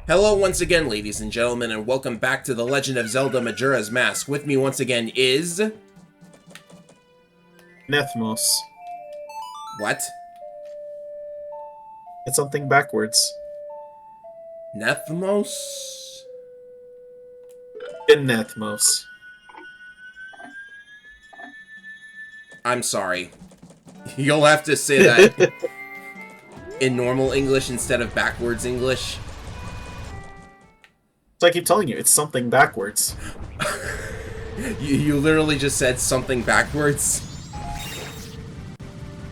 Hello once again, ladies and gentlemen, and welcome back to The Legend of Zelda Majora's Mask. With me once again is... Nethmos. What? It's something backwards. Nethmos? In Nethmos. I'm sorry. You'll have to say that in normal English instead of backwards English. So I keep telling you, it's something backwards. You literally just said something backwards?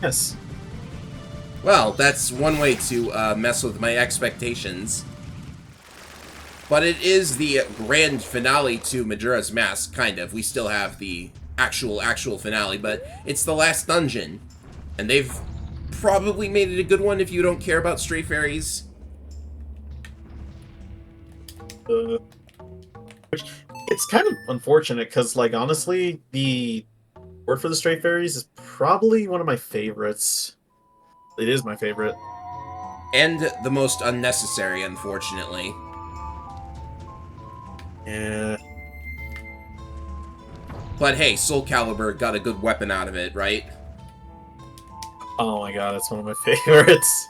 Yes. Well, that's one way to mess with my expectations. But it is the grand finale to Majora's Mask, kind of. We still have the actual finale, but it's the last dungeon. And they've probably made it a good one if you don't care about stray fairies. It's kind of unfortunate, because, like, honestly, the word for the stray fairies is probably one of my favorites. It is my favorite. And the most unnecessary, unfortunately. Yeah. But hey, Soul Calibur got a good weapon out of it, right? Oh my god, it's one of my favorites.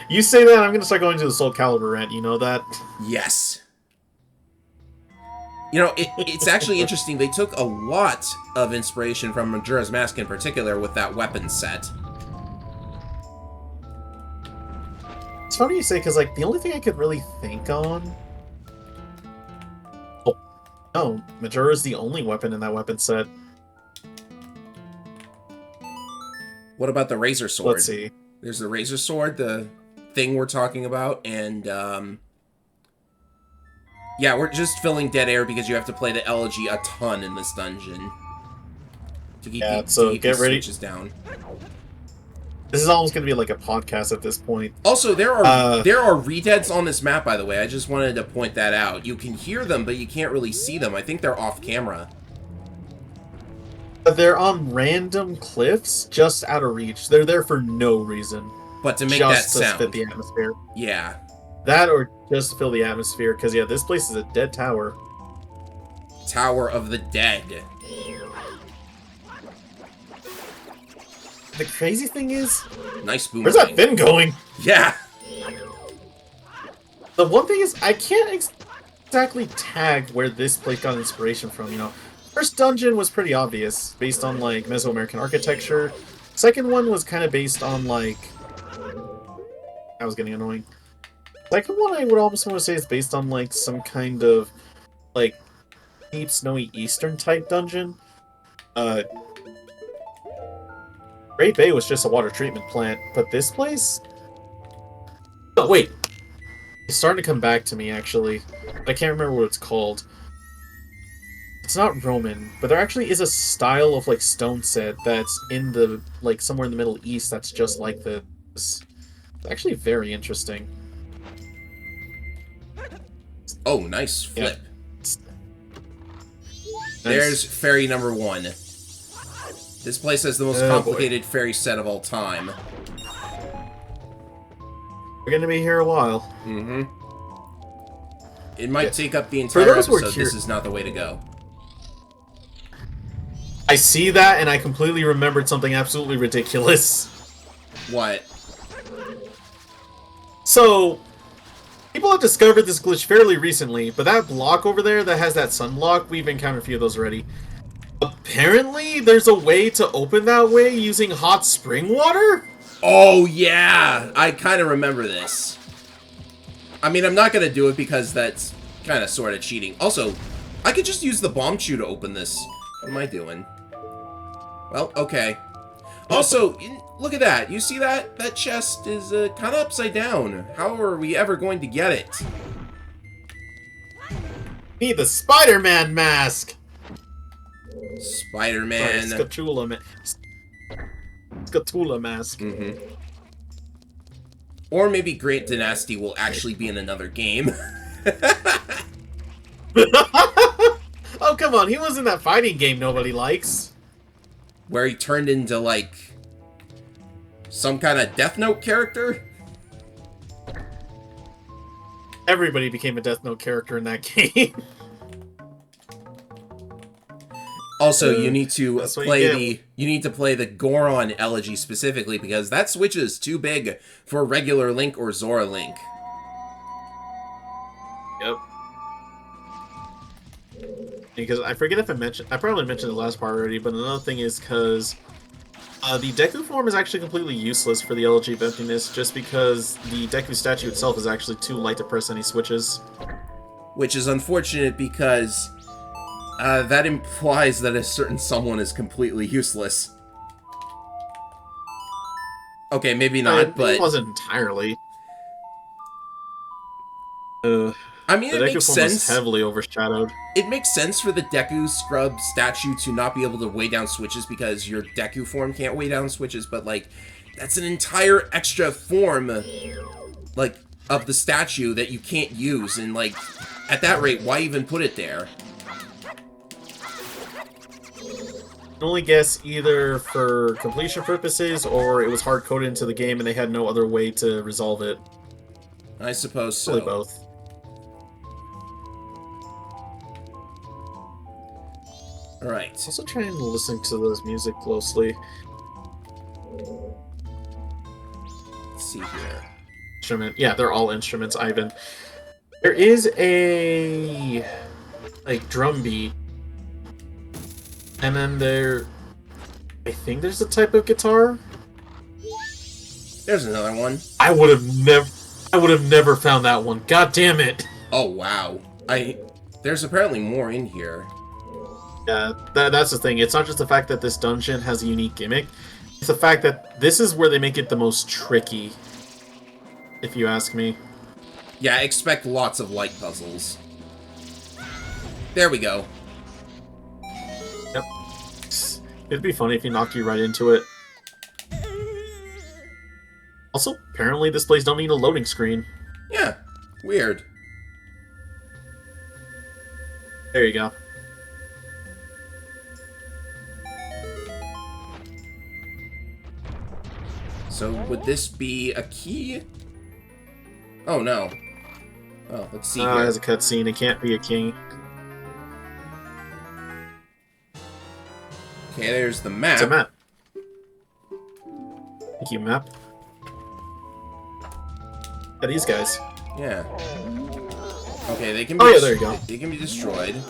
You say that, I'm gonna start going to the Soul Calibur rant, you know that? Yes. You know, it's actually interesting. They took a lot of inspiration from Majora's Mask in particular with that weapon set. It's funny you say, because, like, the only thing I could really think on... Oh, no, Majora's the only weapon in that weapon set. What about the Razor Sword? Let's see. There's the Razor Sword, the thing we're talking about, and, yeah, we're just filling dead air because you have to play the elegy a ton in this dungeon. To keep get ready. Switches down. This is almost going to be like a podcast at this point. Also, there are redeads on this map, by the way. I just wanted to point that out. You can hear them, but you can't really see them. I think they're off camera. They're on random cliffs, just out of reach. They're there for no reason. But to make just that sound. To fit the atmosphere. Yeah. That or just to fill the atmosphere, because, yeah, this place is a dead tower. Tower of the Dead. The crazy thing is... Nice boomerang. Where's that fin going? Yeah! The one thing is, I can't exactly tag where this place got inspiration from, you know. First dungeon was pretty obvious, based on, like, Mesoamerican architecture. Second one was kind of based on, like... That was getting annoying. Second one, I would almost want to say is based on, like, some kind of, like, deep, snowy eastern type dungeon. Great Bay was just a water treatment plant, but this place... Oh, wait! It's starting to come back to me, actually. I can't remember what it's called. It's not Roman, but there actually is a style of, like, stone set that's in the, like, somewhere in the Middle East that's just like this. It's actually very interesting. Oh, nice flip. Yeah. There's fairy number 1. This place has the most complicated fairy set of all time. We're gonna be here a while. Mm-hmm. It might take up the entire episode. This is not the way to go. I see that, and I completely remembered something absolutely ridiculous. What? So, people have discovered this glitch fairly recently, but that block over there that has that sunblock, we've encountered a few of those already. Apparently, there's a way to open that way using hot spring water? Oh, yeah! I kind of remember this. I mean, I'm not going to do it because that's kind of sort of cheating. Also, I could just use the bomb chew to open this. What am I doing? Well, okay. Also, look at that. You see that? That chest is kind of upside down. How are we ever going to get it? Need the Spider-Man mask! Spider-Man. Sorry, Scatula mask. Mm-hmm. Or maybe Great Dynasty will actually be in another game. Oh, come on. He was in that fighting game nobody likes. Where he turned into, like, some kind of Death Note character? Everybody became a Death Note character in that game. Also, you need to That's what you play get. you need to play the Goron elegy specifically because that switch is too big for regular Link or Zora Link. Yep. Because I forget if I probably mentioned the last part already, but another thing is because the Deku form is actually completely useless for the elegy of emptiness, just because the Deku statue itself is actually too light to press any switches. Which is unfortunate because that implies that a certain someone is completely useless. Okay, maybe not, but... It wasn't entirely. I mean, The it Deku makes form was sense. heavily overshadowed. It makes sense for the Deku Scrub statue to not be able to weigh down switches because your Deku form can't weigh down switches, but, like, that's an entire extra form, like, of the statue that you can't use, and, like, at that rate, why even put it there? I can only guess either for completion purposes or it was hard-coded into the game and they had no other way to resolve it. I suppose so. Probably both. Alright. Also trying to listen to this music closely. Let's see here. Instrument. Yeah, they're all instruments, Ivan. There is a like drum beat. And then I think there's a type of guitar. There's another one. I would have never found that one. God damn it. Oh, wow. There's apparently more in here. Yeah, that's the thing. It's not just the fact that this dungeon has a unique gimmick. It's the fact that this is where they make it the most tricky, if you ask me. Yeah, expect lots of light puzzles. There we go. Yep. It'd be funny if he knocked you right into it. Also, apparently this place don't need a loading screen. Yeah, weird. There you go. So, would this be a key? Oh, no. Oh, let's see It here. has a cutscene. It can't be a king. Okay, there's the map. It's a map. Thank you, map. Yeah, these guys. Yeah. Okay, they can be... Oh, yeah, there you go. They can be destroyed.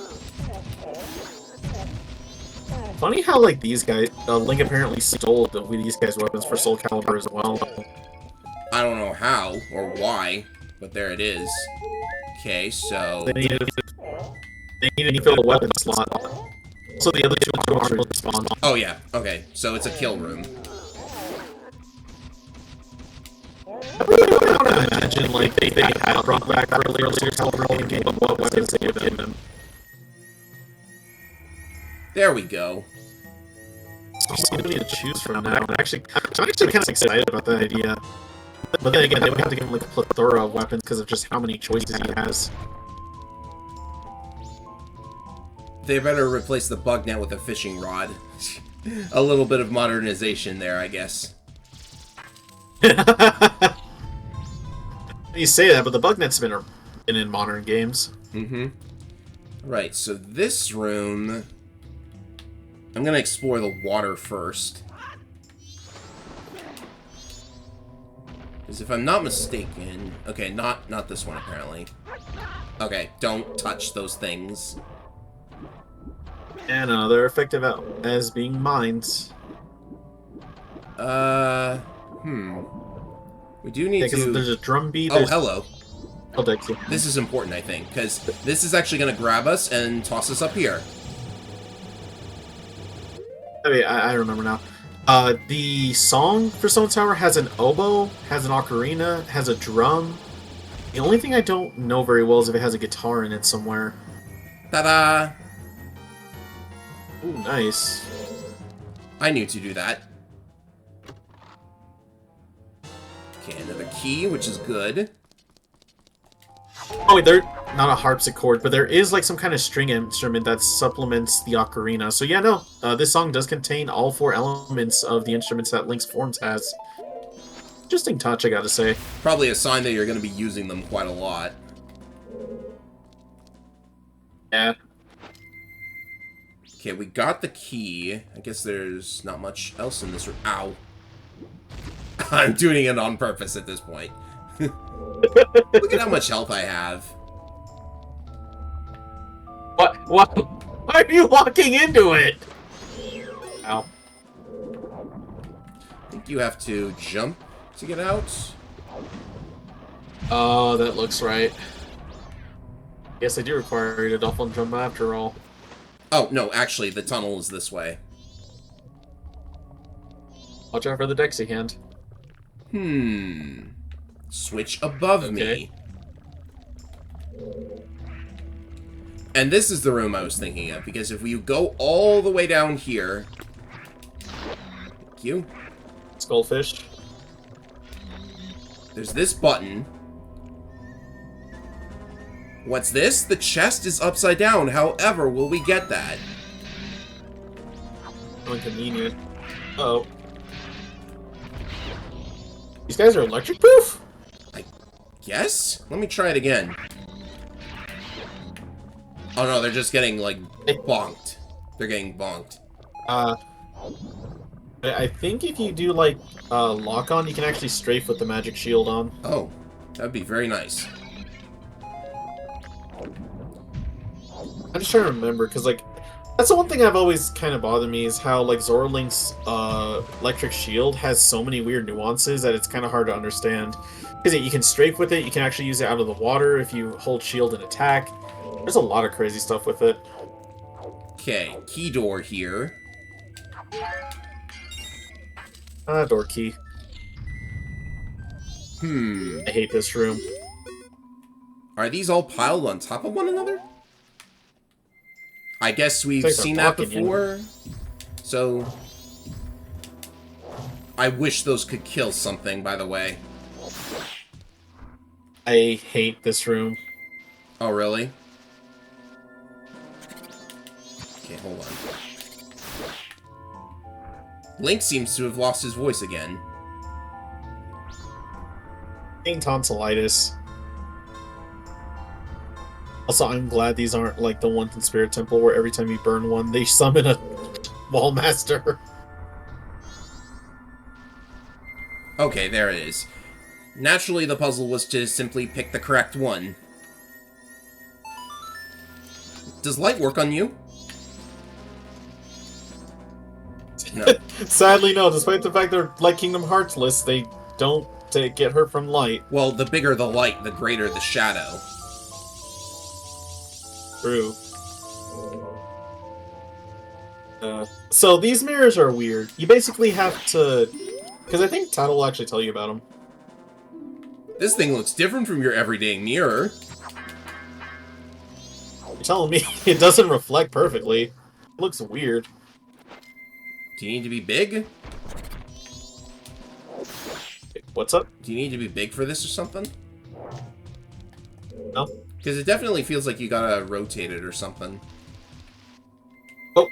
Funny how, like, these guys... Link apparently stole these guys' weapons for Soul Calibur as well. I don't know how or why, but there it is. Okay, so... They needed to fill a weapon slot. So the other two arms will spawn. Oh, yeah. Okay, so it's a kill room. I would imagine, like, they had brought back earlier Calibur game, but what weapons they would give them. There we go. So many to choose from now. I'm actually kind of excited about that idea. But then again, they would have to give him like a plethora of weapons because of just how many choices he has. They better replace the bug net with a fishing rod. A little bit of modernization there, I guess. You say that, but the bug net's been in modern games. Mm-hmm. Right, so this room... I'm gonna explore the water first. Because if I'm not mistaken... Okay, not this one, apparently. Okay, don't touch those things. And they're effective as being mines. We do need Because to... there's a drum beat. Oh, hello. Oh, thank you. This is important, I think, because this is actually gonna grab us and toss us up here. I remember now. The song for Stone Tower has an oboe, has an ocarina, has a drum. The only thing I don't know very well is if it has a guitar in it somewhere. Ta-da! Ooh, nice. I knew to do that. Okay, another key, which is good. Oh, wait, they're not a harpsichord, but there is like some kind of string instrument that supplements the ocarina. So yeah, no, this song does contain all four elements of the instruments that Link's Forms has. Interesting touch, I gotta say. Probably a sign that you're going to be using them quite a lot. Yeah. Okay, we got the key. I guess there's not much else in this room. Ow. I'm doing it on purpose at this point. Look at how much health I have. What? Why are you walking into it? Ow. I think you have to jump to get out. Oh, that looks right. Yes, I do require you to double jump after all. Oh, no, actually, the tunnel is this way. Watch out for the Dexy hand. Switch above me. And this is the room I was thinking of, because if we go all the way down here... Thank you. Skullfish. There's this button. What's this? The chest is upside down. However, will we get that? Inconvenient. Uh-oh. These guys are electric proof? I guess? Let me try it again. Oh no, they're just getting, like, bonked. They're getting bonked. I think if you do, like, lock on, you can actually strafe with the magic shield on. Oh, that'd be very nice. I'm just trying to remember, because, like, that's the one thing I've always kind of bothered me, is how, like, Zora Link's electric shield has so many weird nuances that it's kind of hard to understand. Because you can strafe with it, you can actually use it out of the water if you hold shield and attack. There's a lot of crazy stuff with it. Okay, key door here. Door key. I hate this room. Are these all piled on top of one another? I guess we've It's like seen they're that blocking before. So... I wish those could kill something, by the way. I hate this room. Oh, really? Okay, hold on. Link seems to have lost his voice again. Getting tonsillitis. Also, I'm glad these aren't like the ones in Spirit Temple where every time you burn one, they summon a Wall Master. Okay, there it is. Naturally, the puzzle was to simply pick the correct one. Does light work on you? No. Sadly, no. Despite the fact they're like Kingdom Hearts lists, they don't get hurt from light. Well, the bigger the light, the greater the shadow. True. So these mirrors are weird. You basically have to... Because I think Tata will actually tell you about them. This thing looks different from your everyday mirror. You're telling me it doesn't reflect perfectly. It looks weird. Do you need to be big? What's up? Do you need to be big for this or something? No. Because it definitely feels like you gotta rotate it or something. Oh.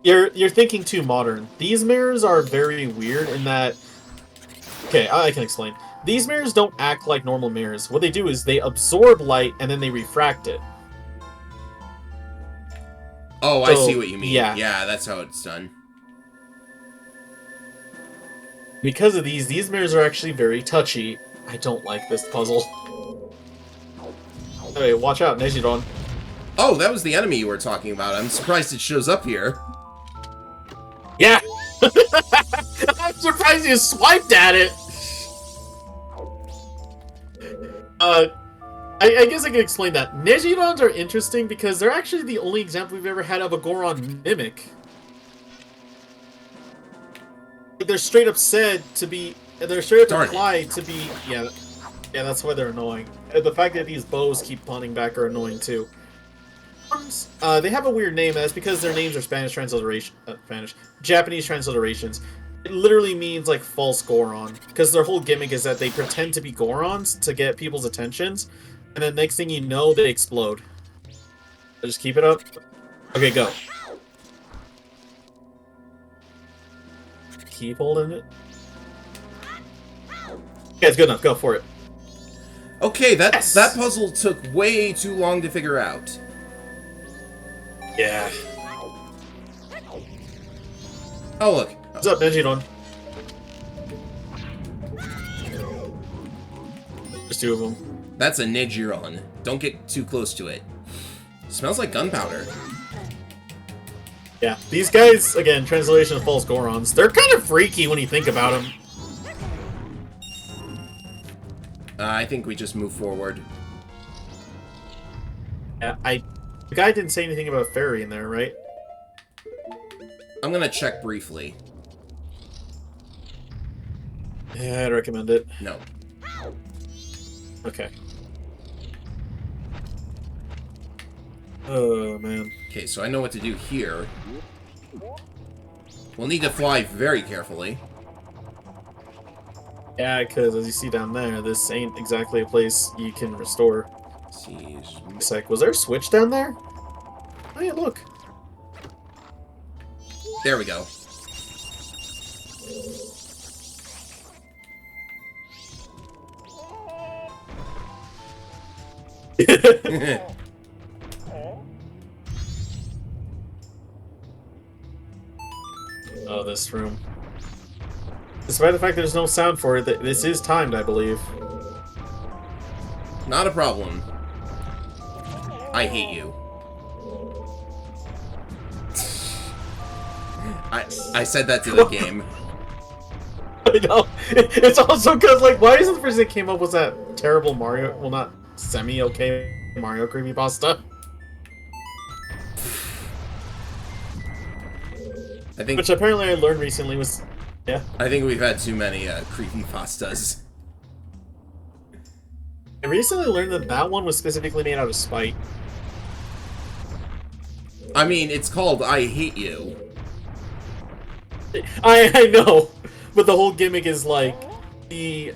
You're thinking too modern. These mirrors are very weird in that... Okay, I can explain. These mirrors don't act like normal mirrors. What they do is they absorb light and then they refract it. Oh, So, I see what you mean. yeah. Yeah, that's how it's done. Because of these mirrors are actually very touchy. I don't like this puzzle. Hey, watch out, Nejiron. Oh, that was the enemy you were talking about. I'm surprised it shows up here. Yeah! I'm surprised you swiped at it! I guess I can explain that. Nejirons are interesting because they're actually the only example we've ever had of a Goron mimic. They're straight up said to be... They're straight up implied to be... Yeah, that's why they're annoying. And the fact that these bows keep punning back are annoying too. They have a weird name, and that's because their names are Japanese transliterations. It literally means, like, false Goron. Because their whole gimmick is that they pretend to be Gorons to get people's attentions, and then next thing you know, they explode. So just keep it up. Okay, go. Keep holding it. Okay, it's good enough. Go for it. Okay, Yes! that puzzle took way too long to figure out. Yeah. Oh, look. What's up, Digidon? There's two of them. That's a Nijiron. Don't get too close to it. Smells like gunpowder. Yeah, these guys, again, translation of false Gorons, they're kind of freaky when you think about them. I think we just move forward. Yeah, the guy didn't say anything about a fairy in there, right? I'm gonna check briefly. Yeah, I'd recommend it. No. Okay. Oh, man. Okay, so I know what to do here. We'll need to fly very carefully. Yeah, because as you see down there, this ain't exactly a place you can restore. Let's see. It's like, was there a switch down there? Oh yeah, look. There we go. Oh, this room. Despite the fact there's no sound for it, this is timed, I believe. Not a problem. I hate you. I said that to the game. I know. It's also because, like, why isn't the person that came up with that terrible Mario, well, not semi-okay Mario creepypasta? I think. Which apparently I learned recently was, yeah. I think we've had too many creepypastas. I recently learned that that one was specifically made out of spite. I mean, it's called I Hate You. I know, but the whole gimmick is like the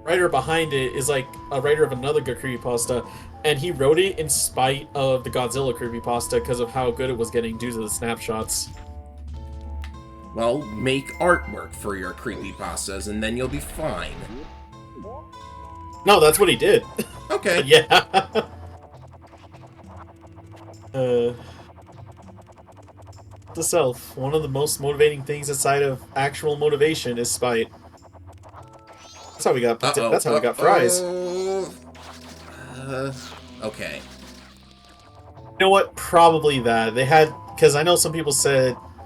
writer behind it is like a writer of another good creepypasta, and he wrote it in spite of the Godzilla creepypasta because of how good it was getting due to the snapshots. Well, make artwork for your creepypastas and then you'll be fine. No, that's what he did. Okay. Yeah. The self. One of the most motivating things aside of actual motivation is spite. That's how we got. That's how we got fries. Okay. You know what? Probably that they had, because I know some people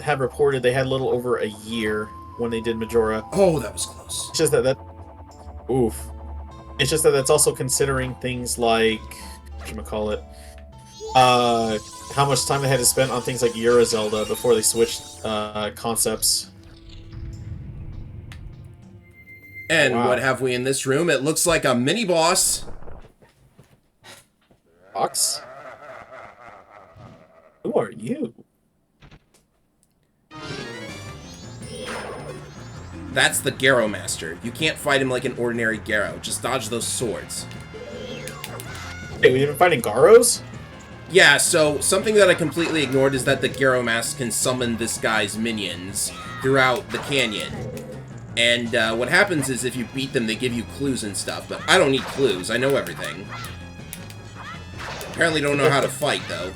had reported they had a little over a year when they did Majora. Oh, that was close. It's just that oof. It's just that that's also considering things like whatchamacallit, how much time they had to spend on things like Zelda before they switched concepts. And wow. What have we in this room? It looks like a mini boss. Fox? Who are you? That's the Garo Master. You can't fight him like an ordinary Garo. Just dodge those swords. Hey, we've been fighting Garos? Yeah, so something that I completely ignored is that the Garo Mask can summon this guy's minions throughout the canyon. And what happens is if you beat them, they give you clues and stuff. But I don't need clues. I know everything. Apparently don't know how to fight, though.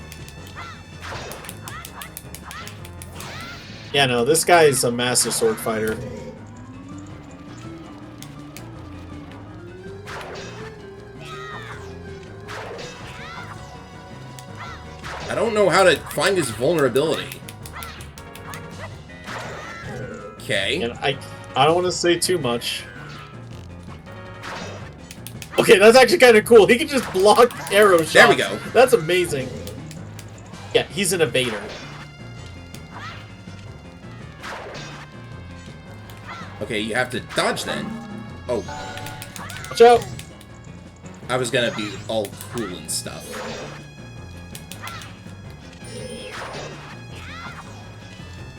Yeah, no, this guy is a master sword fighter. I don't know how to find his vulnerability. Okay. And I don't want to say too much. Okay, that's actually kind of cool. He can just block arrow shots. There we go. That's amazing. Yeah, he's an evader. Okay, you have to dodge then. Oh. Watch out! I was gonna be all cool and stuff.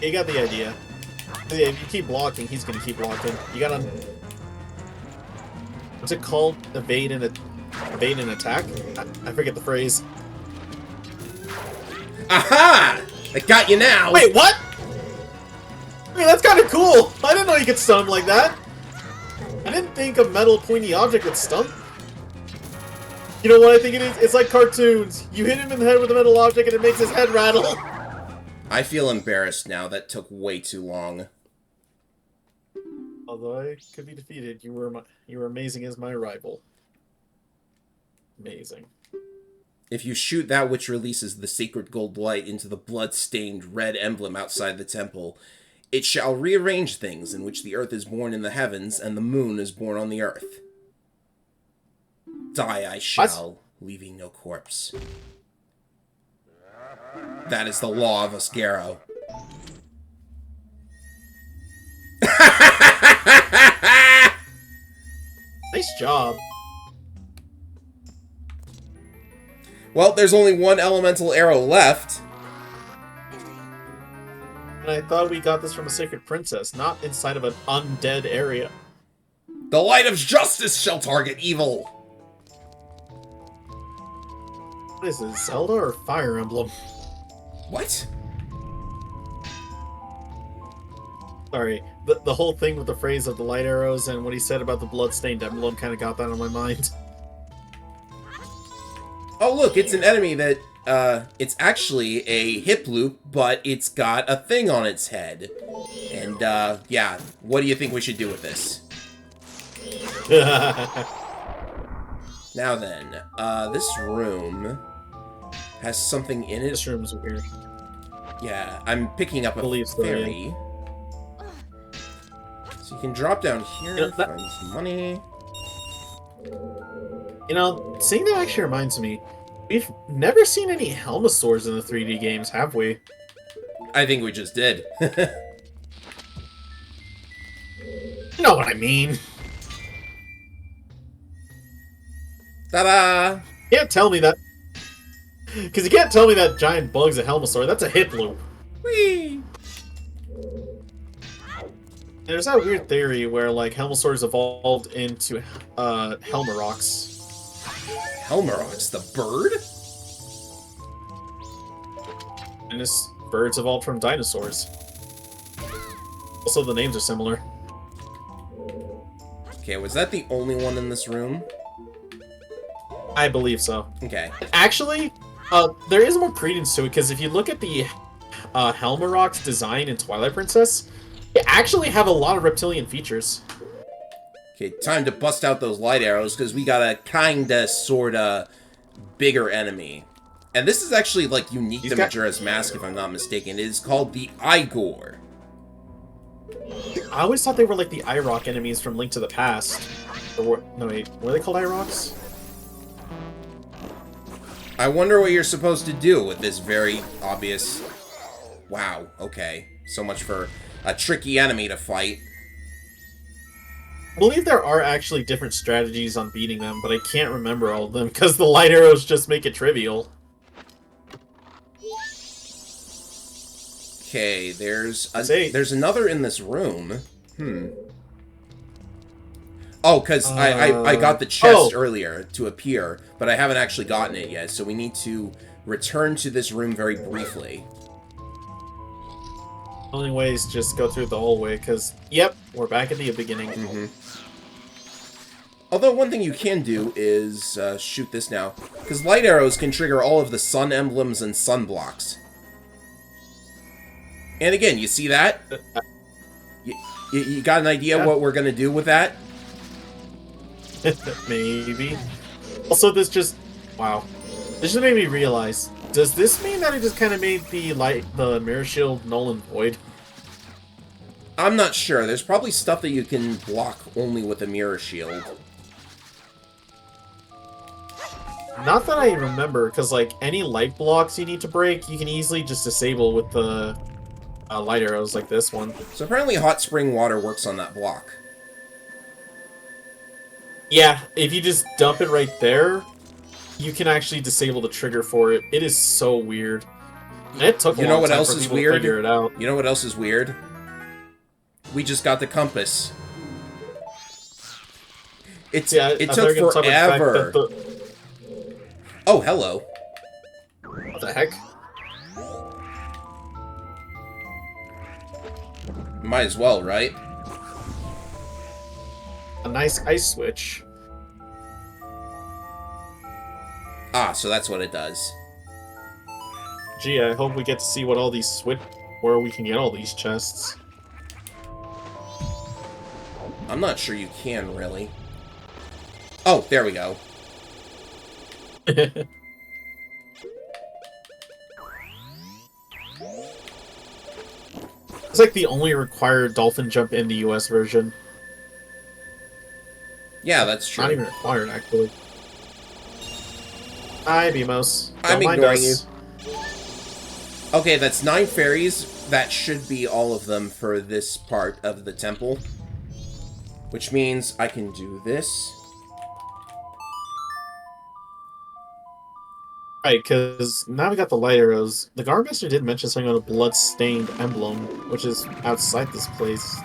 You got the idea. Yeah, if you keep blocking, he's gonna keep blocking. You gotta... What's it called? Evade and attack? I forget the phrase. Aha! I got you now! Wait, what? Wait, that's kind of cool! I didn't know you could stun him like that! I didn't think a metal pointy object would stun. You know what I think it is? It's like cartoons. You hit him in the head with a metal object and it makes his head rattle. I feel embarrassed now. That took way too long. Although I could be defeated, you were amazing as my rival. Amazing. If you shoot that which releases the sacred gold light into the blood-stained red emblem outside the temple, it shall rearrange things in which the earth is born in the heavens and the moon is born on the earth. Die I shall, leaving no corpse. That is the law of Osgaro. Nice job. Well, there's only one elemental arrow left. And I thought we got this from a sacred princess, not inside of an undead area. The light of justice shall target evil. What is this, Zelda or Fire Emblem? What? Sorry, the whole thing with the phrase of the light arrows and what he said about the bloodstained emblem kind of got that on my mind. Oh, look, it's an enemy that, it's actually a hip loop, but it's got a thing on its head. And, yeah, what do you think we should do with this? Now then, this room has something in it. This room's weird. Yeah, I'm picking up a fairy. So you can drop down here, find some money. You know, seeing that actually reminds me, we've never seen any Helmasaurs in the 3D games, have we? I think we just did. You know what I mean. Ta-da! You can't tell me that. Because you can't tell me that giant bug's a Helmasaur. That's a hip loop. Whee! There's that weird theory where, like, Helmasaurs evolved into, Helmaroks. Helmaroks, the bird? And this birds evolved from dinosaurs. Also, the names are similar. Okay, was that the only one in this room? I believe so. Okay. Actually, there is more credence to it, because if you look at the Helmarok's design in Twilight Princess, they actually have a lot of reptilian features. Okay, time to bust out those light arrows, because we got a kinda, sorta, bigger enemy. And this is actually, like, unique to Majora's Mask, if I'm not mistaken. It is called the Igor. I always thought they were like the IROC enemies from Link to the Past. Or, no, wait, were they called IROCs? I wonder what you're supposed to do with this very obvious... Wow, okay. So much for a tricky enemy to fight. I believe there are actually different strategies on beating them, but I can't remember all of them because the light arrows just make it trivial. Okay, there's another in this room. Oh, because I got the chest earlier to appear, but I haven't actually gotten it yet, so we need to return to this room very briefly. Only way is just go through the whole way, because, yep, we're back at the beginning. Although one thing you can do is shoot this now, because light arrows can trigger all of the sun emblems and sun blocks. And again, you see that? You got an idea what we're going to do with that? Maybe. Also, this just... Wow. This just made me realize, does this mean that it just kind of made the Mirror Shield null and void? I'm not sure. There's probably stuff that you can block only with a Mirror Shield. Not that I remember, because, like, any light blocks you need to break, you can easily just disable with the light arrows like this one. So apparently hot spring water works on that block. Yeah, if you just dump it right there, you can actually disable the trigger for it. It is so weird. And it took a long time for people to figure it out. You know what else is weird? We just got the compass. It took forever. Oh, hello. What the heck? Might as well, right? a nice ice switch. Ah, so that's what it does. Gee, I hope we get to see what all these where we can get all these chests. I'm not sure you can, really. Oh, there we go. It's like the only required dolphin jump in the US version. Yeah, that's true. Not even required, actually. Hi, Beamos. I'm Don't mind ignoring you. us. Okay, that's 9 fairies. That should be all of them for this part of the temple. Which means I can do this. Right, because now we got the light arrows. The Guard Master did mention something about a blood-stained emblem, which is outside this place.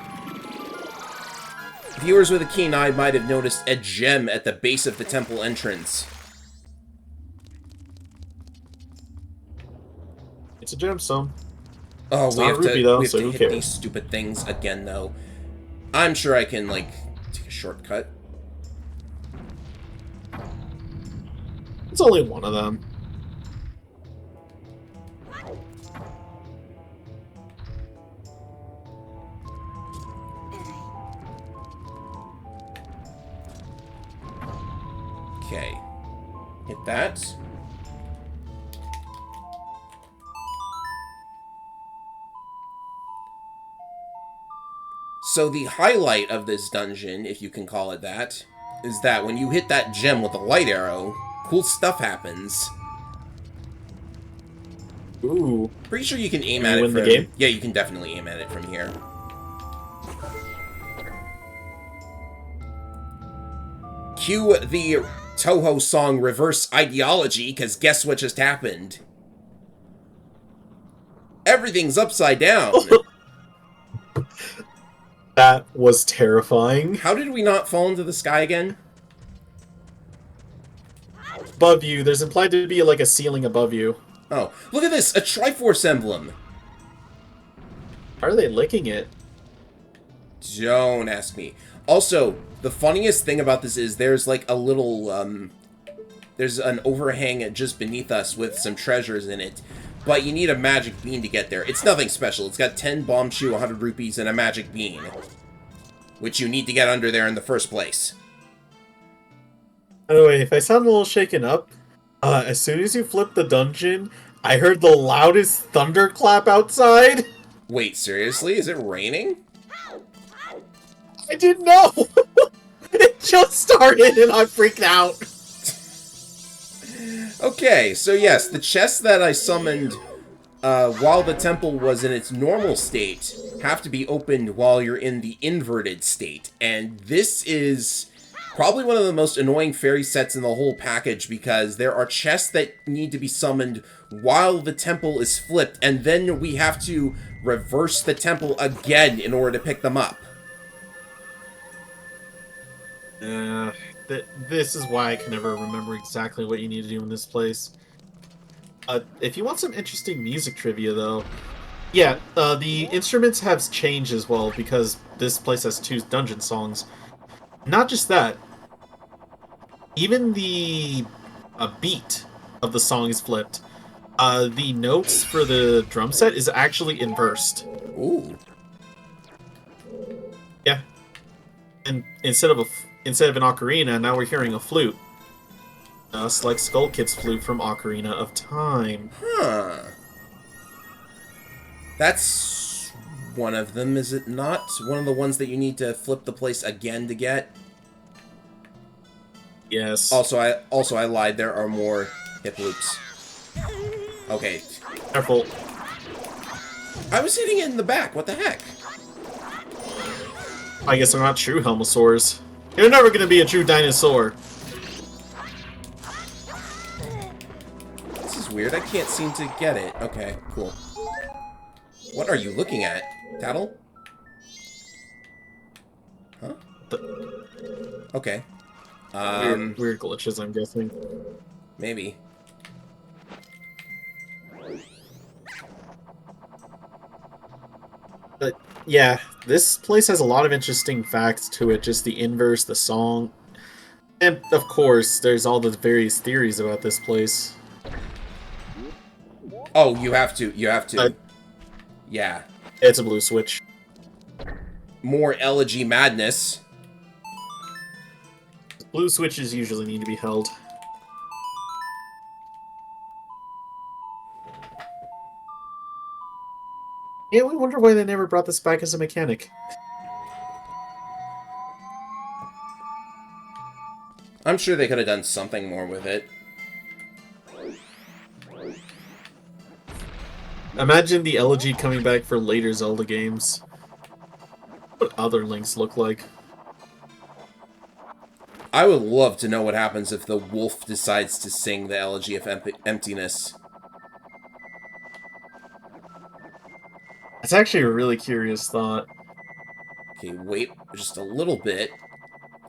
Viewers with a keen eye might have noticed a gem at the base of the temple entrance. It's a gemstone. Oh, It's not a rupee, though, so who hit cares? these stupid things again, though. I'm sure I can, like, take a shortcut. It's only one of them. Okay. Hit that. So the highlight of this dungeon, if you can call it that, is that when you hit that gem with a light arrow, cool stuff happens. Ooh. Pretty sure you can aim Can at you it win from... the game? Yeah, you can definitely aim at it from here. Cue the Toho song Reverse Ideology, because guess what just happened? Everything's upside down. That was terrifying. How did we not fall into the sky again? Above you, there's implied to be like a ceiling above you. Oh, look at this! A Triforce emblem! How are they licking it? Don't ask me. Also, the funniest thing about this is there's like a little, there's an overhang just beneath us with some treasures in it. But you need a magic bean to get there. It's nothing special. It's got 10 bomb shoe, 100 rupees, and a magic bean. Which you need to get under there in the first place. By the way, if I sound a little shaken up, as soon as you flip the dungeon, I heard the loudest thunderclap outside. Wait, seriously? Is it raining? I didn't know! It just started and I freaked out. Okay, so yes, the chests that I summoned while the temple was in its normal state have to be opened while you're in the inverted state. And this is probably one of the most annoying fairy sets in the whole package, because there are chests that need to be summoned while the temple is flipped, and then we have to reverse the temple again in order to pick them up. This is why I can never remember exactly what you need to do in this place. If you want some interesting music trivia, though, yeah, the instruments have changed as well, because this place has 2 dungeon songs. Not just that, even the beat of the song is flipped. The notes for the drum set is actually inversed. Ooh. Yeah, and instead of an ocarina, now we're hearing a flute. Just like Skull Kid's flute from Ocarina of Time. Huh. That's one of them, is it not? One of the ones that you need to flip the place again to get? Yes. Also, I lied. There are more hip loops. Okay. Careful. I was hitting it in the back. What the heck? I guess they're not true Helmosaurs. You're never gonna be a true dinosaur. This is weird. I can't seem to get it. Okay, cool. What are you looking at? Tattle? Huh? Okay. Weird glitches, I'm guessing. Maybe. But Yeah, this place has a lot of interesting facts to it. Just the inverse, the song, and of course, there's all the various theories about this place. Oh, you have to. You have Uh, to. Yeah. it's a blue switch. More elegy madness. Blue switches usually need to be held. Yeah, we wonder why they never brought this back as a mechanic. I'm sure they could have done something more with it. Imagine the elegy coming back for later Zelda games. What other links look like? I would love to know what happens if the wolf decides to sing the Elegy of Emptiness. It's actually a really curious thought. Okay, wait just a little bit.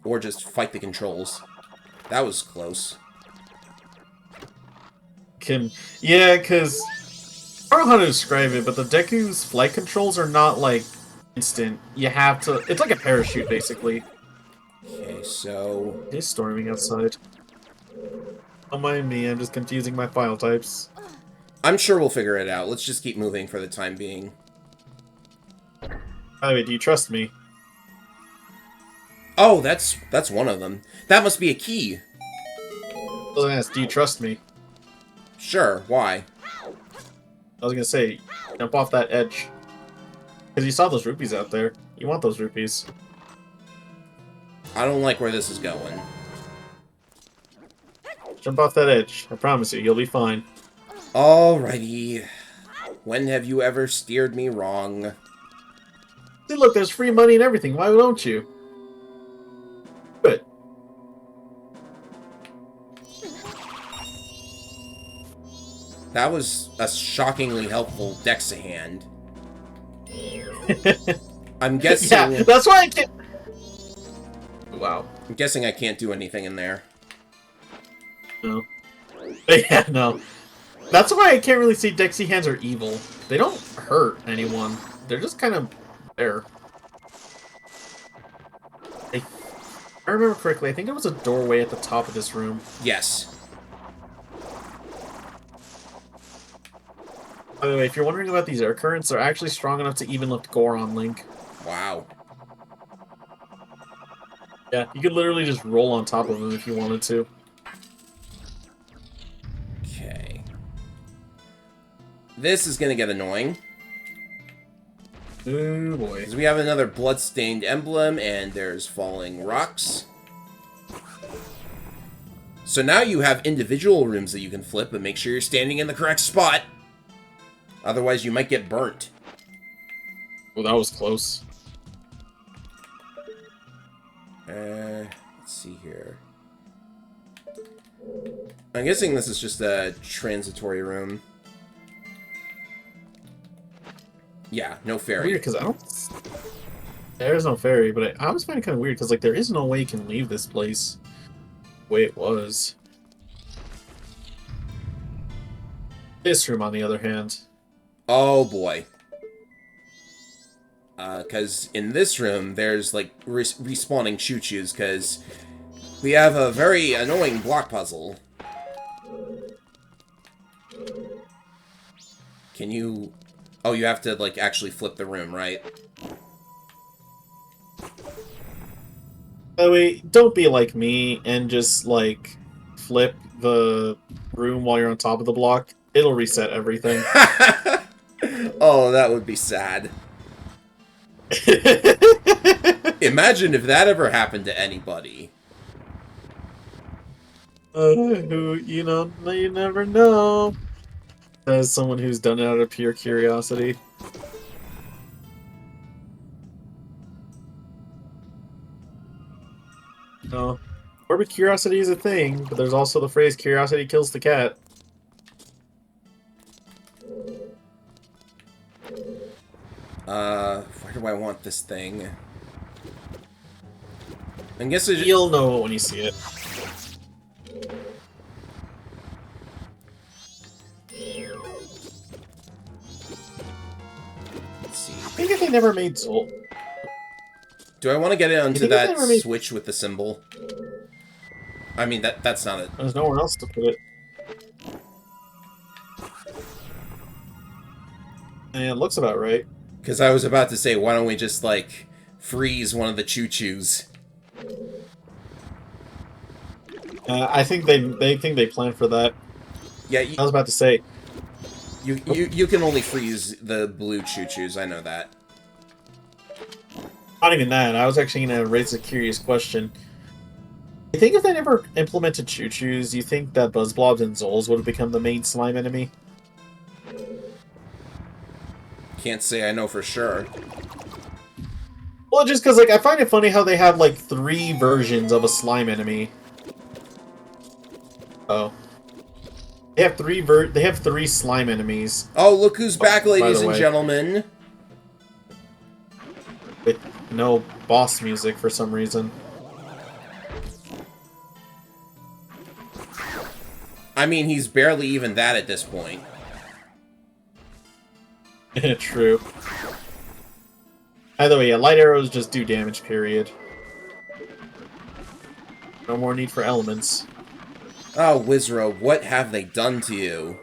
Or just fight the controls. That was close. Yeah, because I don't know how to describe it, but the Deku's flight controls are not like instant. You have to. It's like a parachute, basically. Okay, so... He's storming outside. Don't mind me, I'm just confusing my file types. I'm sure we'll figure it out. Let's just keep moving for the time being. By the way, do you trust me? Oh, that's one of them. That must be a key. I was gonna ask, do you trust me? Sure, why? I was gonna say, jump off that edge. Because you saw those rupees out there. You want those rupees. I don't like where this is going. Jump off that edge. I promise you, you'll be fine. Alrighty. When have you ever steered me wrong? See, look, there's free money and everything. Why don't you? Good. That was a shockingly helpful Dexa-hand. I'm guessing... Yeah, that's why I can't... Wow. I'm guessing I can't do anything in there. No. Yeah, no. That's why I can't really see Dexy hands are evil. They don't hurt anyone. They're just kind of there. If I remember correctly, I think there was a doorway at the top of this room. Yes. By the way, if you're wondering about these air currents, they're actually strong enough to even lift Goron Link. Wow. Yeah, you could literally just roll on top of him if you wanted to. Okay. This is gonna get annoying. Oh boy. Because we have another bloodstained emblem, and there's falling rocks. So now you have individual rooms that you can flip, but make sure you're standing in the correct spot. Otherwise, you might get burnt. Well, that was close. Let's see here. I'm guessing this is just a transitory room. Yeah, no fairy. Weird, because I don't... There is no fairy, but I always find it kind of weird, because like there is no way you can leave this place the way it was. This room, on the other hand. Oh boy. Because in this room, there's like respawning choo-choos, because we have a very annoying block puzzle. Can you... Oh, you have to, like, actually flip the room, right? By the way, don't be like me and just, like, flip the room while you're on top of the block. It'll reset everything. Oh, that would be sad. Imagine if that ever happened to anybody. You know, you never know. As someone who's done it out of pure curiosity. No. Morbid curiosity is a thing, but there's also the phrase curiosity kills the cat. Where do I want this thing? I'm guessing You'll know it when you see it. Let's see. I think they never made Zol. Do I want to get it onto think if they that ever made- switch with the symbol? I mean, that's not it. There's nowhere else to put it. And it looks about right. Because I was about to say, why don't we just, like, freeze one of the choo-choos? I think they think they planned for that. Yeah, I was about to say. you can only freeze the blue choo-choos, I know that. Not even that. I was actually going to raise a curious question. You think if they never implemented choo-choos, you think that Buzzblobs and Zols would have become the main slime enemy? Can't say I know for sure. Well, just because, like, I find it funny how they have, like, 3 versions of a slime enemy. Oh. They have 3 slime enemies. Oh, look who's back, by ladies the and way. gentlemen. With no boss music for some reason. I mean, he's barely even that at this point. True. Either way, yeah, light arrows just do damage, period. No more need for elements. Oh, Wizrobe, what have they done to you?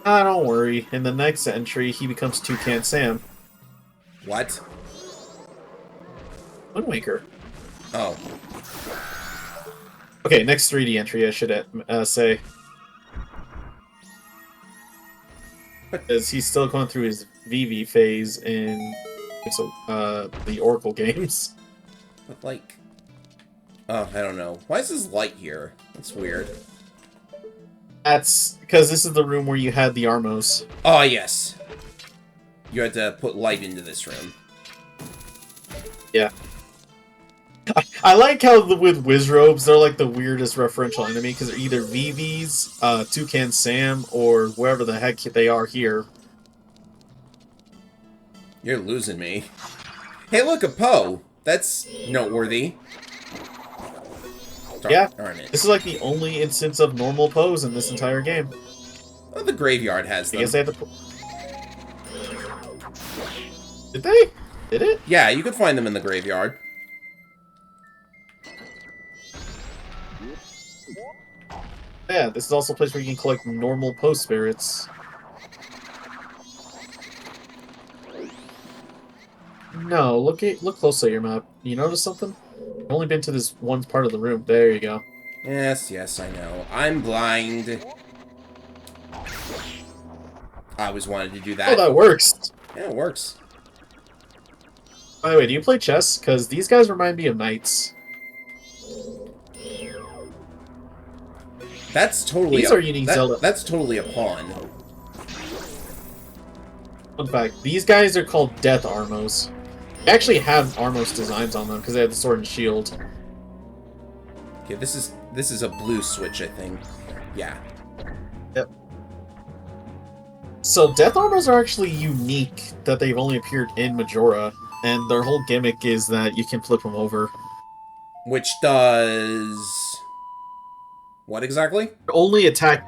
Ah, don't worry. In the next entry, he becomes Toucan Sam. What? Wind Waker. Oh. Okay, next 3D entry, I should say. Because he's still going through his VV phase in the Oracle games. But, like... Oh, I don't know. Why is this light here? That's weird. That's because this is the room where you had the Armos. Oh, yes. You had to put light into this room. Yeah. I like how with Wizrobes, they're like the weirdest referential enemy, because they're either VVs, Toucan Sam, or whoever the heck they are here. You're losing me. Hey, look, a Poe! That's noteworthy. Yeah. Darn it. This is like the only instance of normal pose in this entire game. Well, the graveyard has I them. guess they have to... Did they? Did it? Yeah, you could find them in the graveyard. Yeah, this is also a place where you can collect normal pose spirits. No, look closely at your map. You notice something? I've only been to this one part of the room. There you go. Yes, I know. I'm blind. I always wanted to do that. Oh, that works! Yeah, it works. By the way, do you play chess? Because these guys remind me of knights. That's totally These are unique Zelda. That's totally a pawn. Fun fact, these guys are called Death Armos. They actually have Armos designs on them because they have the sword and shield. Okay, this is a blue switch, I think. Yeah. Yep. So Death Armors are actually unique that they've only appeared in Majora, and their whole gimmick is that you can flip them over. Which does... What exactly? Their only attack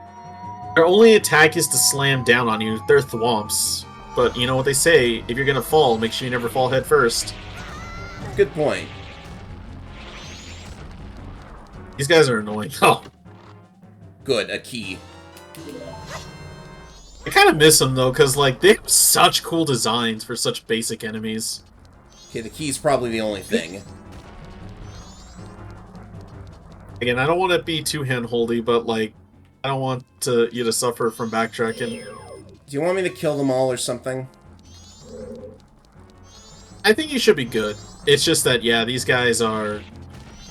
is to slam down on you. They're thwomps. But you know what they say, if you're gonna fall, make sure you never fall head first. Good point. These guys are annoying. Oh. Good, a key. I kind of miss them though, because like they have such cool designs for such basic enemies. Okay, the key's probably the only thing. Again, I don't want to be too hand-holdy, but like, I don't want you to suffer from backtracking. Do you want me to kill them all or something? I think you should be good. It's just that, yeah, these guys are...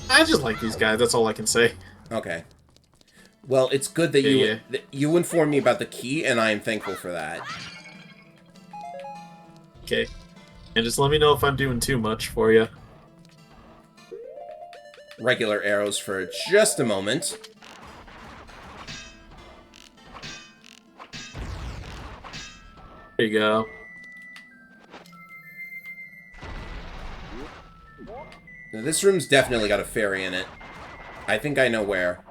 I just like these guys, that's all I can say. Okay. Well, it's good that you informed me about the key, and I am thankful for that. Okay. And just let me know if I'm doing too much for you. Regular arrows for just a moment. There you go. Now, this room's definitely got a fairy in it. I think I know where.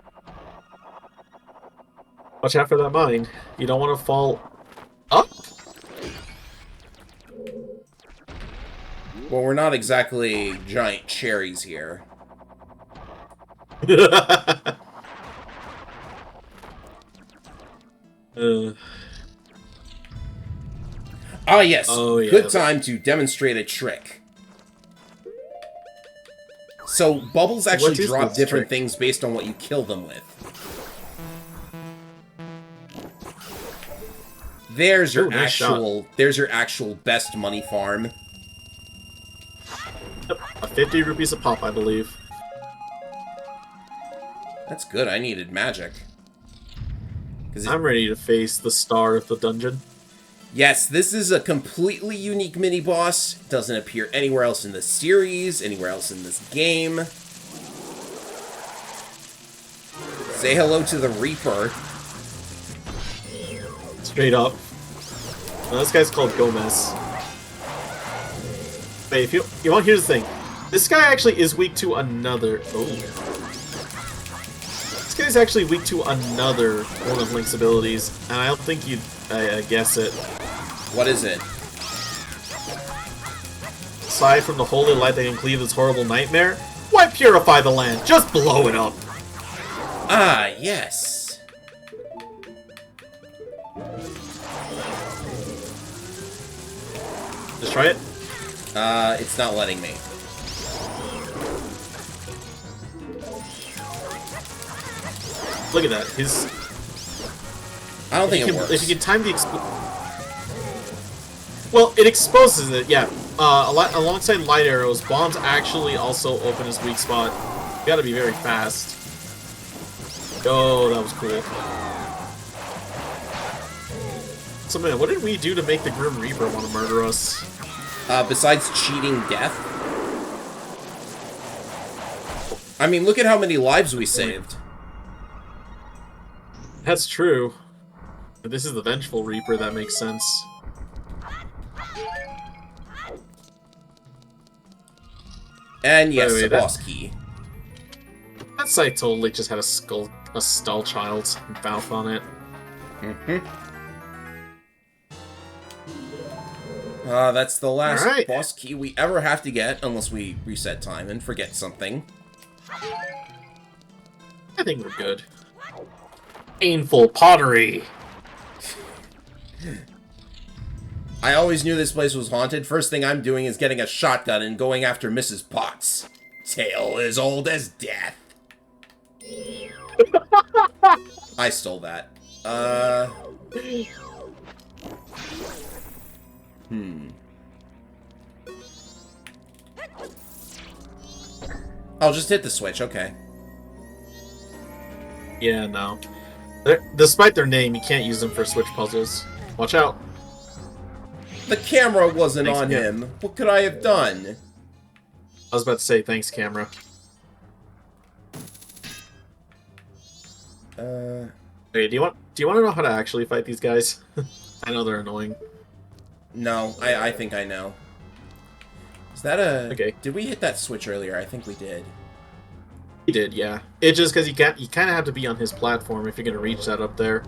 Watch out for that mine. You don't want to fall up. Well, we're not exactly giant cherries here. Ah, yes. Oh, yeah. Good time to demonstrate a trick. So, bubbles actually drop different things based on what you kill them with. There's your there's your actual best money farm. Yep, a 50 rupees a pop, I believe. That's good. I needed magic. I'm ready to face the star of the dungeon. Yes, this is a completely unique mini-boss. It doesn't appear anywhere else in the series, anywhere else in this game. Say hello to the Reaper. Straight up. Now, this guy's called Gomez. Wait, if you want, here's the thing. This guy actually is weak to another... Oh. This guy's actually weak to another one of Link's abilities, and I don't think you'd guess it. What is it? Aside from the holy light that can cleave this horrible nightmare, why purify the land? Just blow it up! Ah, yes. Just try it? It's not letting me. Look at that. I don't think it works. If you can time the well, it exposes it, yeah. Alongside light arrows, bombs actually also open his weak spot. You gotta be very fast. Oh, that was cool. So, man, what did we do to make the Grim Reaper want to murder us? Besides cheating death? I mean, look at how many lives we saved. That's true. But this is the Vengeful Reaper, that makes sense. And yes, a boss key. That site totally just had a skull child's mouth on it. That's the last boss key we ever have to get, unless we reset time and forget something. I think we're good. Painful pottery! I always knew this place was haunted. First thing I'm doing is getting a shotgun and going after Mrs. Potts. Tale as old as death. I stole that. I'll just hit the switch, okay. Yeah, no. Despite their name, you can't use them for switch puzzles. Watch out. The camera wasn't on him. What could I have done? I was about to say, thanks, camera. Wait, do you want to know how to actually fight these guys? I know they're annoying. No, I think I know. Is that a... Okay. Did we hit that switch earlier? I think we did. We did, yeah. It's just because you kind of have to be on his platform if you're gonna reach that up there.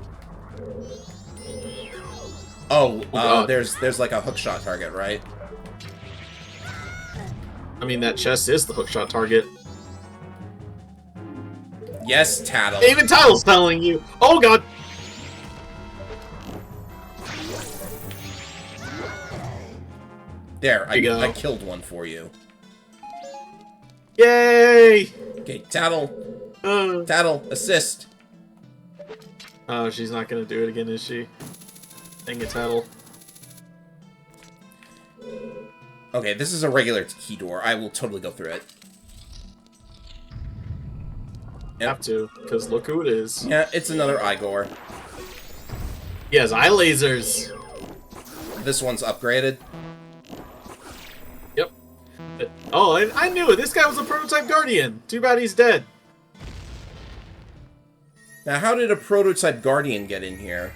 Oh, there's like a hookshot target, right? I mean, that chest is the hookshot target. Yes, Tattle. Even Tattle's telling you. Oh god. There, I killed one for you. Yay! Okay, Tattle. Tattle, assist. Oh, she's not gonna do it again, is she? Dang it, Tattle. Okay, this is a regular key door. I will totally go through it. Yep. Have to, because look who it is. Yeah, it's another Igor. He has eye lasers. This one's upgraded. Yep. Oh, I knew it. This guy was a prototype Guardian. Too bad he's dead. Now, how did a prototype Guardian get in here?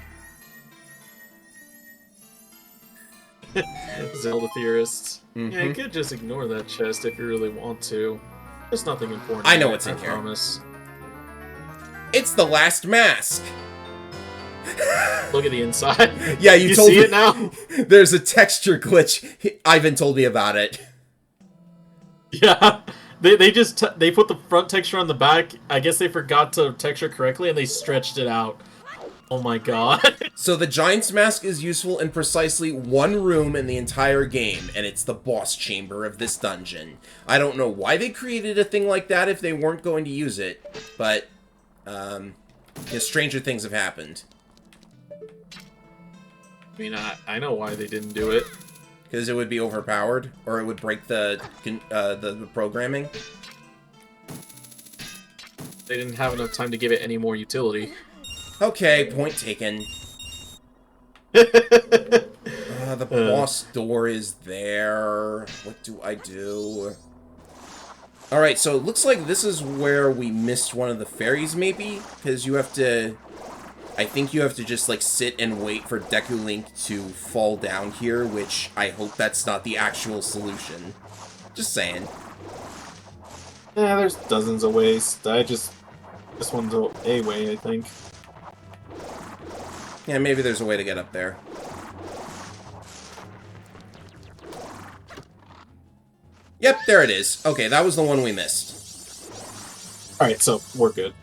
Zelda theorists. Yeah, you could just ignore that chest if you really want to. There's nothing important. I know what's in here. Promise. It's the last mask. Look at the inside. Yeah, you told see me it now. There's a texture glitch. Ivan told me about it. Yeah, they just they put the front texture on the back. I guess they forgot to texture correctly, and they stretched it out. Oh my god. So the Giant's Mask is useful in precisely one room in the entire game, and it's the boss chamber of this dungeon. I don't know why they created a thing like that if they weren't going to use it, but, stranger things have happened. I mean, I know why they didn't do it. Because it would be overpowered, or it would break the programming. They didn't have enough time to give it any more utility. Okay, point taken. The boss door is there. What do I do? Alright, so it looks like this is where we missed one of the fairies, maybe? Because you have to... I think you have to just, like, sit and wait for Deku Link to fall down here, which I hope that's not the actual solution. Just saying. Yeah, there's dozens of ways. This one's a way, I think. Yeah, maybe there's a way to get up there. Yep, there it is. Okay, that was the one we missed. Alright, so we're good.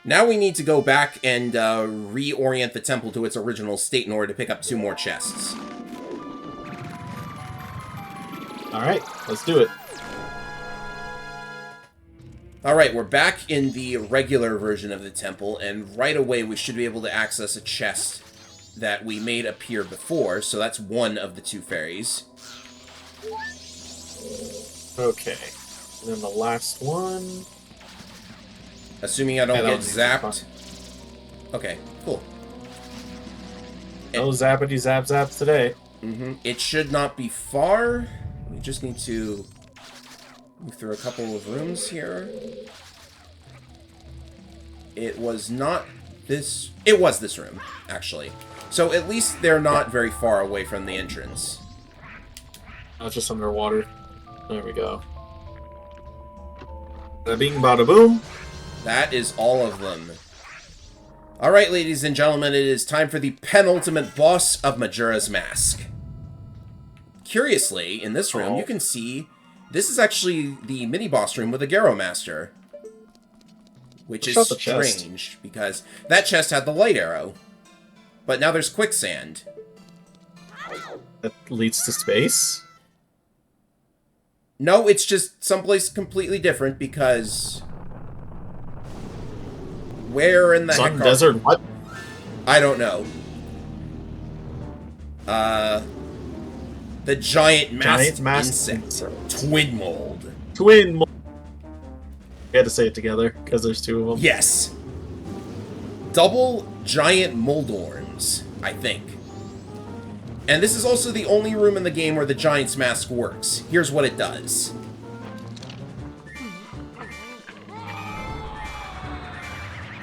Now we need to go back and reorient the temple to its original state in order to pick up 2 more chests. Alright, let's do it. Alright, we're back in the regular version of the temple, and right away we should be able to access a chest that we made appear before, so that's one of the 2 fairies. Okay, and then the last one... Assuming I don't get zapped. Okay, cool. No zappity zap zaps today. It should not be far. We just need to move through a couple of rooms here. It was not this... It was this room, actually. So at least they're not very far away from the entrance. Not just underwater. There we go. Bada bing, bada boom. That is all of them. Alright, ladies and gentlemen, it is time for the penultimate boss of Majora's Mask. Curiously, in this room, you can see this is actually the mini-boss room with the Garo Master. Which is strange, because that chest had the light arrow. But now there's quicksand. That leads to space? No, it's just someplace completely different, because... Where in the heck Sun, desert, what? I don't know. The giant masked insect. Twin mold. Twin mold. We had to say it together, because there's 2 of them. Yes. Double giant moldorms, I think. And this is also the only room in the game where the Giant's Mask works. Here's what it does.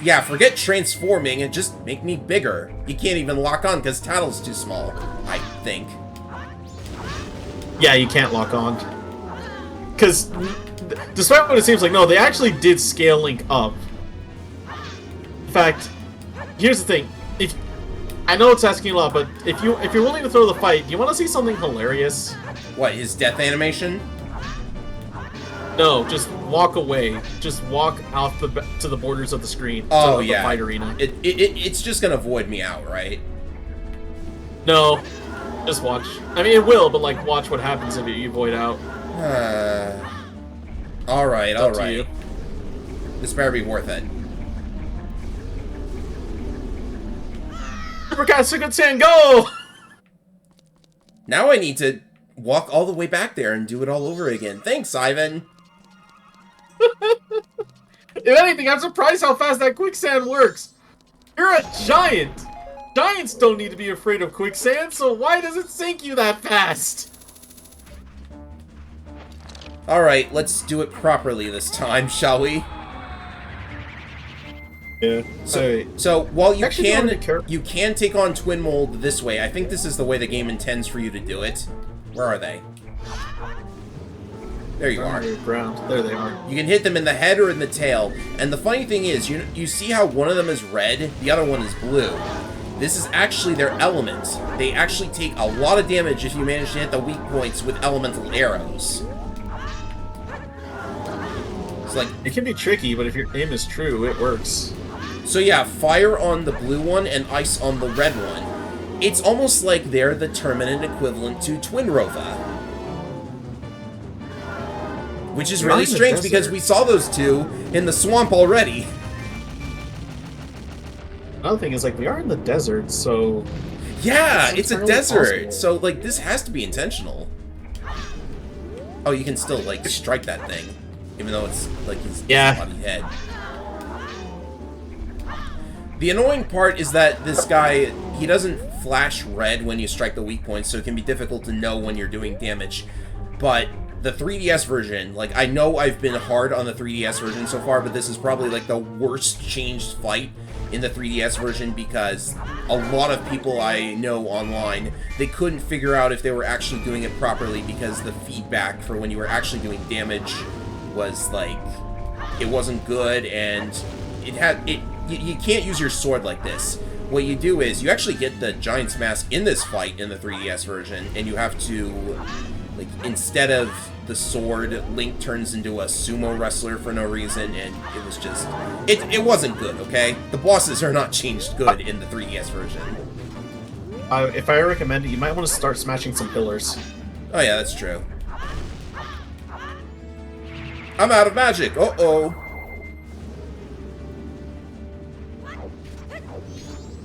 Yeah, forget transforming and just make me bigger. You can't even lock on because Tattle's too small, I think. Yeah, you can't lock on. Because, despite what it seems like, no, they actually did scale Link up. In fact, here's the thing. I know it's asking a lot, but if you're willing to throw the fight, do you want to see something hilarious? What, his death animation? No, just walk away. Just walk out to the borders of the screen. Oh, to yeah. The fight arena. It's just gonna void me out, right? No. Just watch. I mean, it will, but, like, watch what happens if you void out. Alright, alright. This better be worth it. Supercat go! Now I need to walk all the way back there and do it all over again. Thanks, Ivan. If anything, I'm surprised how fast that quicksand works. You're a giant. Giants don't need to be afraid of quicksand, so why does it sink you that fast? Alright, let's do it properly this time, shall we? Yeah. So while you can take on Twin Mold this way, I think this is the way the game intends for you to do it. Where are they? There you are. Ground. There they are. You can hit them in the head or in the tail. And the funny thing is, you see how one of them is red, the other one is blue. This is actually their element. They actually take a lot of damage if you manage to hit the weak points with elemental arrows. It's like... It can be tricky, but if your aim is true, it works. So yeah, fire on the blue one and ice on the red one. It's almost like they're the Terminate equivalent to Twin Rova. Which is really strange because we saw those two in the swamp already. Another thing is, like, we are in the desert, so... Yeah, it's a desert, possible. so, like, this has to be intentional. Oh, you can still, like, strike that thing, even though it's, like, his bloody head. The annoying part is that this guy, he doesn't flash red when you strike the weak points, so it can be difficult to know when you're doing damage. But the 3DS version, like, I know I've been hard on the 3DS version so far, but this is probably, like, the worst changed fight in the 3DS version because a lot of people I know online, they couldn't figure out if they were actually doing it properly because the feedback for when you were actually doing damage was, like, it wasn't good, and you can't use your sword like this. What you do is, you actually get the Giant's Mask in this fight in the 3DS version, and you have to, like, instead of the sword, Link turns into a sumo wrestler for no reason, and it was just... It wasn't good, okay? The bosses are not changed good in the 3DS version. If I recommend it, you might want to start smashing some pillars. Oh yeah, that's true. I'm out of magic! Uh-oh!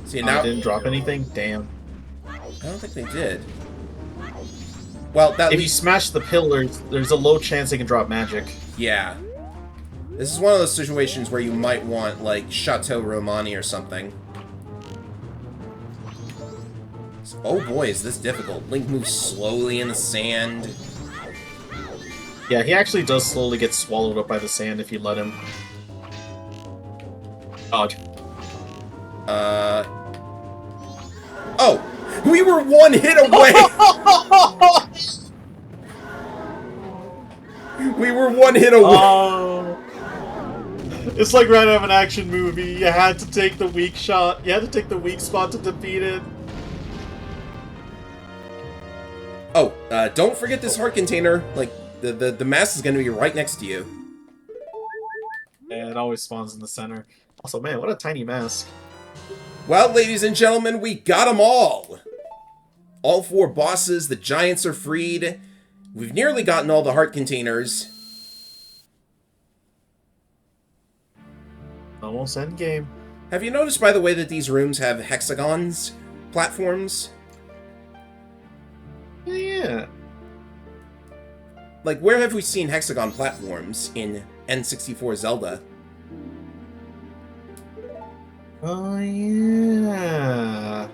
See, now... Didn't drop anything? Damn. I don't think they did. Well, that if you smash the pillars, there's a low chance they can drop magic. Yeah. This is one of those situations where you might want, like, Chateau Romani or something. Oh boy, is this difficult. Link moves slowly in the sand. Yeah, he actually does slowly get swallowed up by the sand if you let him. Odd. Oh! We were one hit away! We were one hit away! Oh. It's like right out of an action movie. You had to take the weak shot. You had to take the weak spot to defeat it. Oh, don't forget this heart container. Like, the mask is gonna be right next to you. Yeah, it always spawns in the center. Also, man, what a tiny mask. Well, ladies and gentlemen, we got them all! All 4 bosses, the giants are freed. We've nearly gotten all the heart containers. Almost end game. Have you noticed, by the way, that these rooms have hexagons? Platforms? Yeah. Like, where have we seen hexagon platforms in N64 Zelda? Oh, yeah.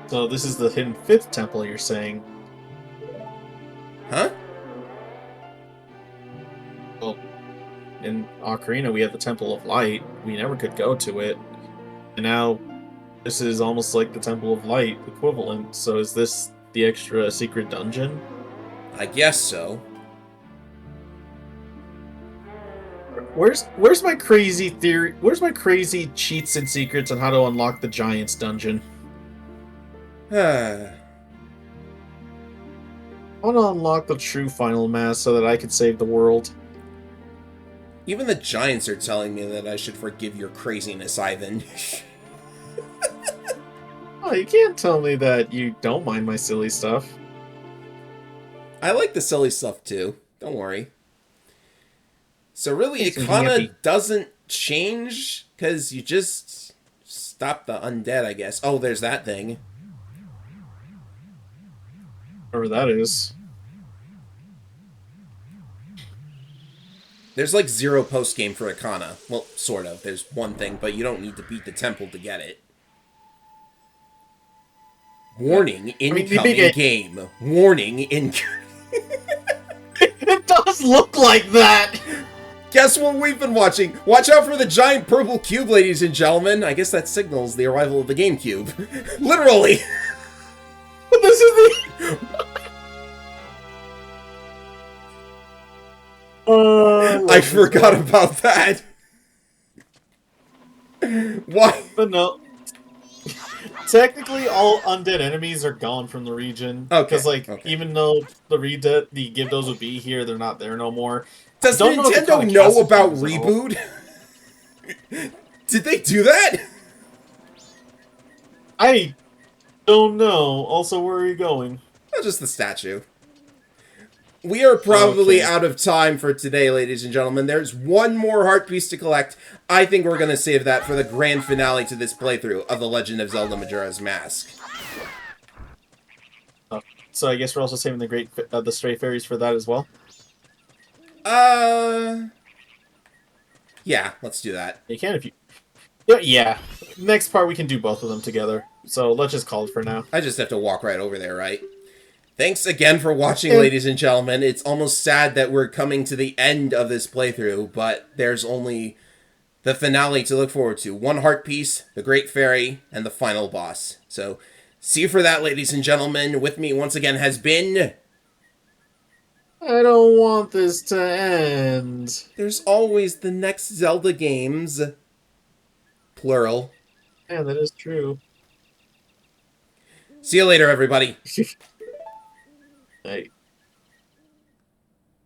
So this is the hidden 5th temple, you're saying? Huh? Well, in Ocarina we have the Temple of Light. We never could go to it. And now this is almost like the Temple of Light equivalent. So is this the extra secret dungeon? I guess so. Where's my crazy theory? Where's my crazy cheats and secrets on how to unlock the Giants dungeon? I want to unlock the true final mass so that I can save the world. Even the giants are telling me that I should forgive your craziness, Ivan. Oh, you can't tell me that you don't mind my silly stuff. I like the silly stuff too. Don't worry. So really, it Makes me kind happy. of doesn't change, because you just stop the undead, I guess. Oh, there's that thing. Whatever that is. There's like 0 post-game for Ikana. Well, sort of. There's one thing, but you don't need to beat the temple to get it. Warning, incoming game. Warning, incoming. It does look like that! Guess what we've been watching? Watch out for the giant purple cube, ladies and gentlemen. I guess that signals the arrival of the GameCube. Literally! This is the... I forgot about that. Why? But no, technically all undead enemies are gone from the region. Okay, Because, like, okay. even though the Gibdos would be here, they're not there no more. I Does don't know if it caught Nintendo a know castle about damage at all. Reboot? Did they do that? I don't know. Also, where are you going? Not just the statue. We are probably Okay. out of time for today, ladies and gentlemen. There's one more heart piece to collect. I think we're going to save that for the grand finale to this playthrough of The Legend of Zelda Majora's Mask. So I guess we're also saving the stray fairies for that as well. Uh... Yeah, let's do that. You can if you. Yeah. Next part we can do both of them together. So let's just call it for now. I just have to walk right over there, right? Thanks again for watching, And ladies and gentlemen. It's almost sad that we're coming to the end of this playthrough, but there's only the finale to look forward to. One heart piece, the Great Fairy, and the final boss. So, see you for that, ladies and gentlemen. With me once again has been... I don't want this to end. There's always the next Zelda games. Plural. Yeah, that is true. See you later, everybody. Hey.